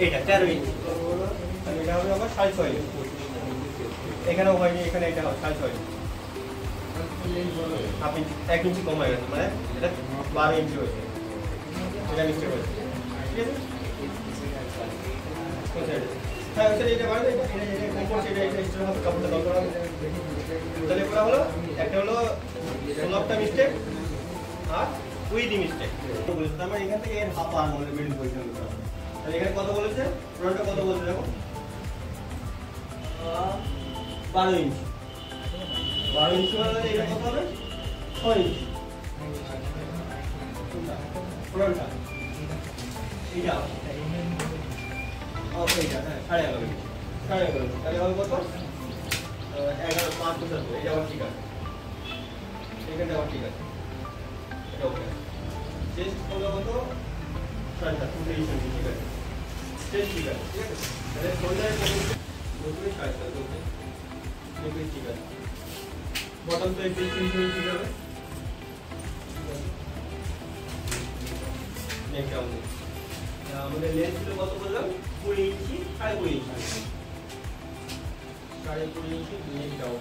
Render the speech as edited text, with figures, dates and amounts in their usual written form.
এটা 13 ইঞ্চি, এটা হবে আবার 6.5 ইঞ্চি। এখানেও হয়নি, এখানে এটা হবে 6.5 ইঞ্চি, হাফ ইঞ্চি, 1 ইঞ্চি কম হয়ে গেছে, মানে এটা 12 ইঞ্চি হয়েছে। এটা মিস্টেক হয়েছে, ঠিক আছে? হ্যাঁ স্যার, এটা বাড়বে, এটা হবে কাপড়টা দরকার হবে। তাহলে পুরো হলো, একটা হলো 16টা মিস্টেক আর উইথ মিস্টেক বলেছে। তার মানে এখান থেকে এর হাফ আর আমাদের মিডল পজিশন করা হবে। তাহলে এখানে কত বলেছে, পুরোটা কত বলেছে দেখো, 12 ইঞ্চি। 12 ইঞ্চি মানে এটা কত হবে, 6 ইঞ্চি পুরোটা। এইটা এইটা হ্যাঁ 11.5 ইঞ্চি, 11.5 ইঞ্চি। তাহলে হবে কত, 11, 5, 75। এটা আবার ঠিক আছে, এখানটা আবার ঠিক আছে, এটা ওকে। চেস্ট হলো কত, 7.5, 23 ইঞ্চি, ঠিক আছে। চেস্ট ঠিক আছে, ঠিক আছে। তাহলে শোল্ডারের পজিশন 23 ঠিক আছে। বটম তো 21 ইঞ্চি ঠিক হবে। নেক ডাউন, আমাদের লেন্থ ছিল কত বললাম, 20 ইঞ্চি, 20.5 ইঞ্চি, 20.5 ইঞ্চি নেক ডাউন।